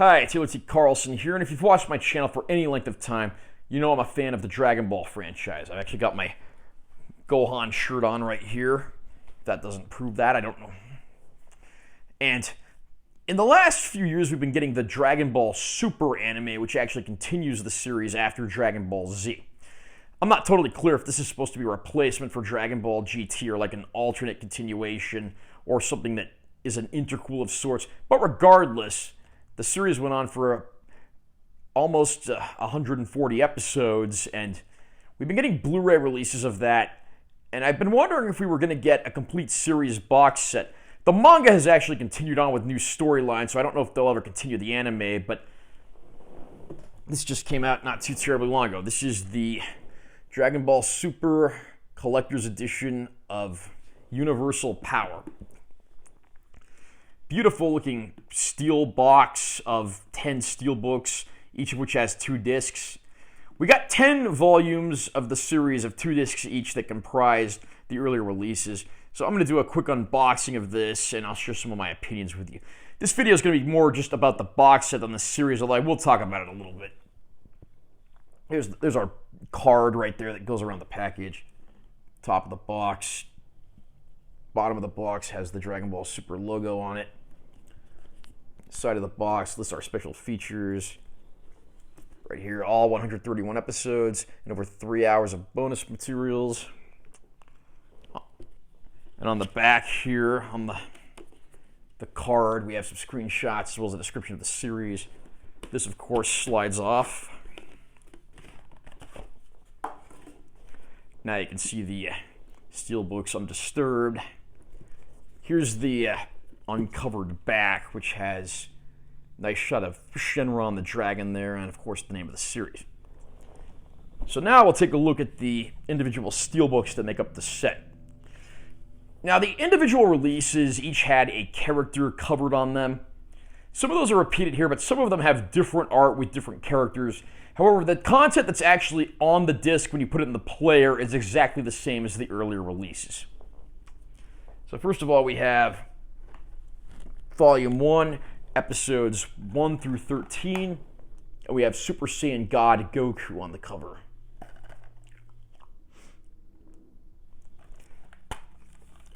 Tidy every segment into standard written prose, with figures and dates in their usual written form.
Hi, Taylor T. Carlson here, and if you've watched my channel for any length of time, you know I'm a fan of the Dragon Ball franchise. I've actually got my Gohan shirt on right here. If that doesn't prove that, I don't know. And in the last few years, we've been getting the Dragon Ball Super anime, which actually continues the series after Dragon Ball Z. I'm not totally clear if this is supposed to be a replacement for Dragon Ball GT or like an alternate continuation or something that is an interquel of sorts, but regardless, the series went on for almost 140 episodes, and we've been getting Blu-ray releases of that, and I've been wondering if we were going to get a complete series box set. The manga has actually continued on with new storylines, so I don't know if they'll ever continue the anime, but this just came out not too terribly long ago. This is the Dragon Ball Super Collector's Edition of Universal Power. Beautiful looking steel box of 10 steelbooks, each of which has 2 discs. We got 10 volumes of the series of 2 discs each that comprised the earlier releases. So I'm going to do a quick unboxing of this, and I'll share some of my opinions with you. This video is going to be more just about the box set than the series, although I will talk about it a little bit. There's our card right there that goes around the package. Top of the box. Bottom of the box has the Dragon Ball Super logo on it. Side of the box lists our special features. Right here, all 131 episodes and over 3 hours of bonus materials. And on the back here, on the card, we have some screenshots as well as a description of the series. This, of course, slides off. Now you can see the steelbooks undisturbed. Here's the uncovered back, which has a nice shot of Shenron the dragon there, and of course the name of the series. So now we'll take a look at the individual steelbooks that make up the set. Now the individual releases each had a character covered on them. Some of those are repeated here, but some of them have different art with different characters. However, the content that's actually on the disc when you put it in the player is exactly the same as the earlier releases. So first of all, we have Volume 1, Episodes 1 through 13, and we have Super Saiyan God Goku on the cover.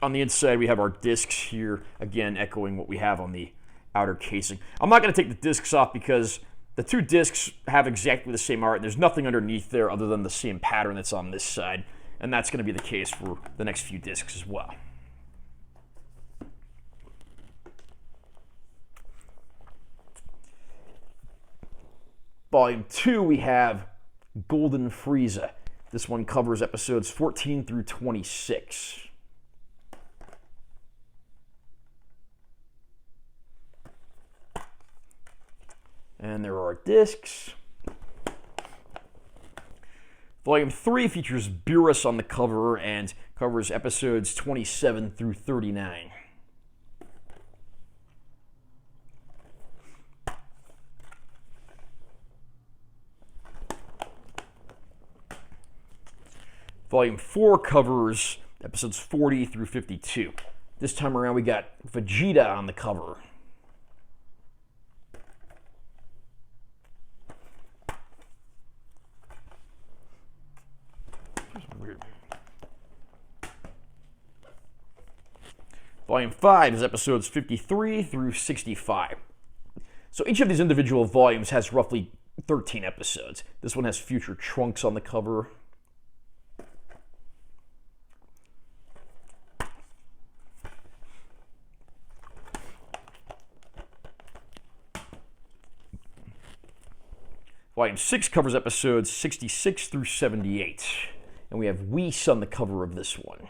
On the inside, we have our discs here, again echoing what we have on the outer casing. I'm not going to take the discs off because the 2 discs have exactly the same art, and there's nothing underneath there other than the same pattern that's on this side, and that's going to be the case for the next few discs as well. Volume 2, we have Golden Frieza. This one covers episodes 14 through 26. And there are our discs. Volume 3 features Beerus on the cover and covers episodes 27 through 39. Volume 4 covers episodes 40 through 52. This time around, we got Vegeta on the cover. Volume 5 is episodes 53 through 65. So each of these individual volumes has roughly 13 episodes. This one has future Trunks on the cover. Volume 6 covers episodes 66 through 78. And we have Whis on the cover of this one.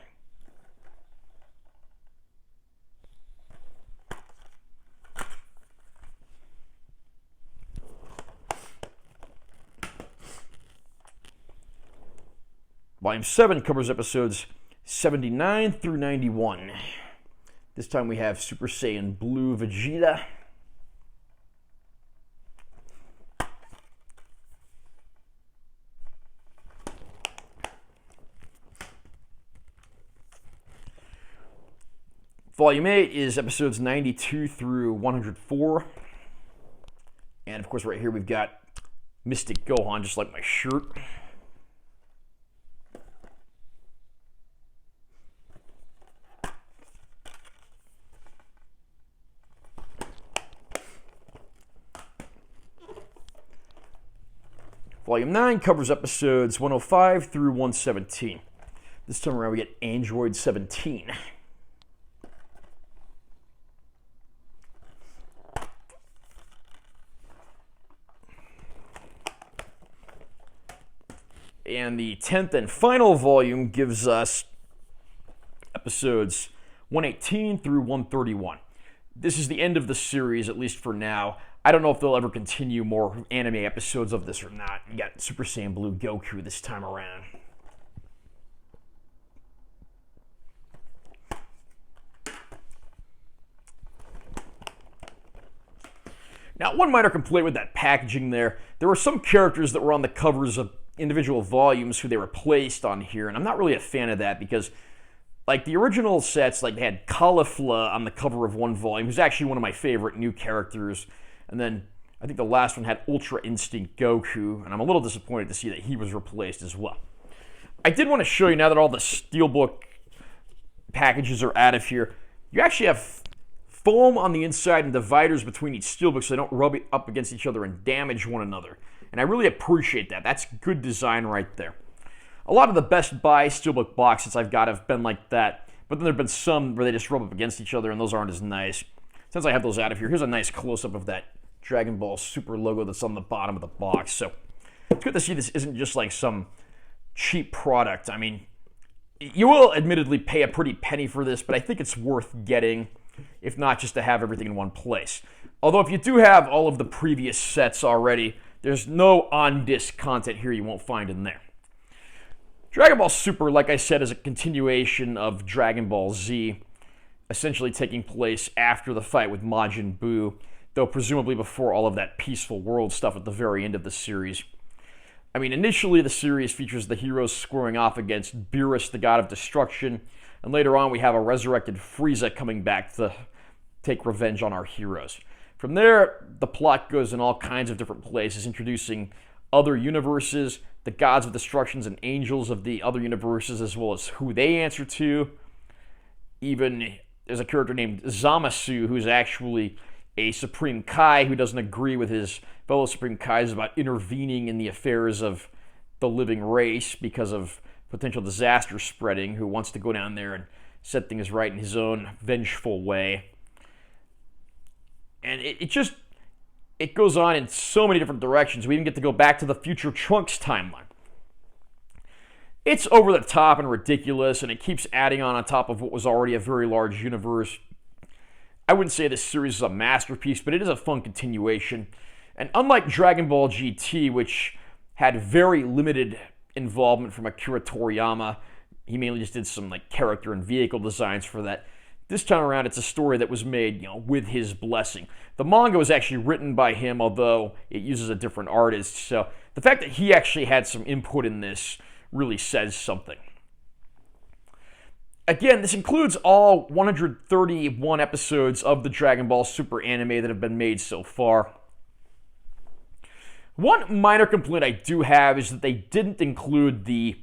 Volume 7 covers episodes 79 through 91. This time we have Super Saiyan Blue Vegeta. Volume 8 is episodes 92 through 104. And of course right here we've got Mystic Gohan, just like my shirt. Volume 9 covers episodes 105 through 117. This time around we get Android 17. And the 10th and final volume gives us episodes 118 through 131. This is the end of the series, at least for now. I don't know if they'll ever continue more anime episodes of this or not. You got Super Saiyan Blue Goku this time around. Now, one minor complaint with that packaging there were some characters that were on the covers of individual volumes who they replaced on here, and I'm not really a fan of that because, like, the original sets, like, they had Caulifla on the cover of one volume, who's actually one of my favorite new characters, and then I think the last one had Ultra Instinct Goku, and I'm a little disappointed to see that he was replaced as well. I did want to show you, now that all the Steelbook packages are out of here, you actually have foam on the inside and dividers between each Steelbook so they don't rub up against each other and damage one another. And I really appreciate that. That's good design right there. A lot of the Best Buy Steelbook boxes I've got have been like that, but then there have been some where they just rub up against each other and those aren't as nice. Since I have those out of here, here's a nice close-up of that Dragon Ball Super logo that's on the bottom of the box. So it's good to see this isn't just like some cheap product. I mean, you will admittedly pay a pretty penny for this, but I think it's worth getting, if not just to have everything in one place. Although if you do have all of the previous sets already, there's no on-disc content here you won't find in there. Dragon Ball Super, like I said, is a continuation of Dragon Ball Z, essentially taking place after the fight with Majin Buu, though presumably before all of that peaceful world stuff at the very end of the series. I mean, initially the series features the heroes squaring off against Beerus, the god of destruction, and later on we have a resurrected Frieza coming back to take revenge on our heroes. From there, the plot goes in all kinds of different places, introducing other universes, the gods of destructions and angels of the other universes, as well as who they answer to. Even there's a character named Zamasu, who's actually a Supreme Kai who doesn't agree with his fellow Supreme Kais about intervening in the affairs of the living race because of potential disaster spreading, who wants to go down there and set things right in his own vengeful way. And it goes on in so many different directions. We even get to go back to the future Trunks timeline. It's over the top and ridiculous, and it keeps adding on top of what was already a very large universe. I wouldn't say this series is a masterpiece, but it is a fun continuation. And unlike Dragon Ball GT, which had very limited involvement from Akira Toriyama, he mainly just did some like character and vehicle designs for that. This time around, it's a story that was made, with his blessing. The manga was actually written by him, although it uses a different artist. So the fact that he actually had some input in this really says something. Again, this includes all 131 episodes of the Dragon Ball Super anime that have been made so far. One minor complaint I do have is that they didn't include the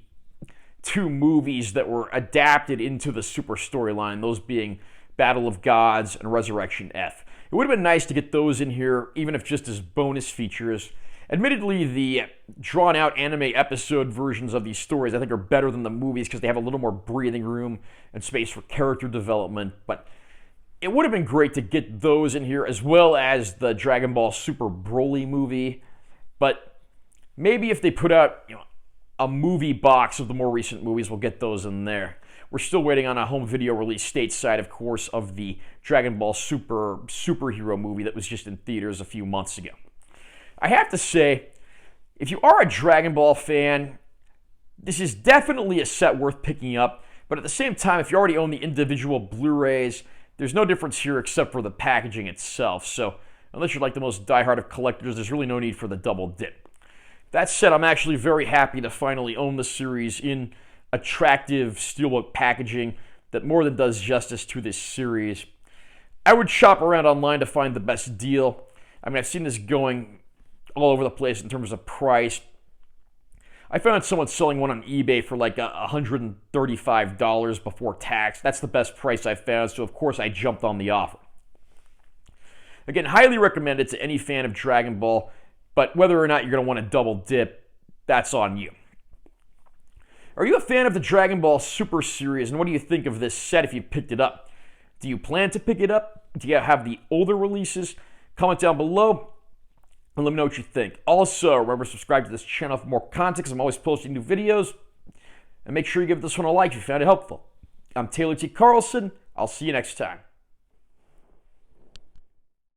two movies that were adapted into the Super storyline, those being Battle of Gods and Resurrection F. It would have been nice to get those in here, even if just as bonus features. Admittedly, the drawn-out anime episode versions of these stories I think are better than the movies because they have a little more breathing room and space for character development, but it would have been great to get those in here as well as the Dragon Ball Super Broly movie. But maybe if they put out, a movie box of the more recent movies, we'll get those in there. We're still waiting on a home video release stateside, of course, of the Dragon Ball Super superhero movie that was just in theaters a few months ago. I have to say, if you are a Dragon Ball fan, this is definitely a set worth picking up, but at the same time, if you already own the individual Blu-rays, there's no difference here except for the packaging itself, so unless you're like the most diehard of collectors, there's really no need for the double dip. That said, I'm actually very happy to finally own the series in attractive Steelbook packaging that more than does justice to this series. I would shop around online to find the best deal. I mean, I've seen this going all over the place in terms of price. I found someone selling one on eBay for like $135 before tax. That's the best price I found, so of course I jumped on the offer. Again, highly recommend it to any fan of Dragon Ball, but whether or not you're going to want to double dip, that's on you. Are you a fan of the Dragon Ball Super series, and what do you think of this set if you picked it up? Do you plan to pick it up? Do you have the older releases? Comment down below and let me know what you think. Also, remember to subscribe to this channel for more content because I'm always posting new videos. And make sure you give this one a like if you found it helpful. I'm Taylor T. Carlson. I'll see you next time.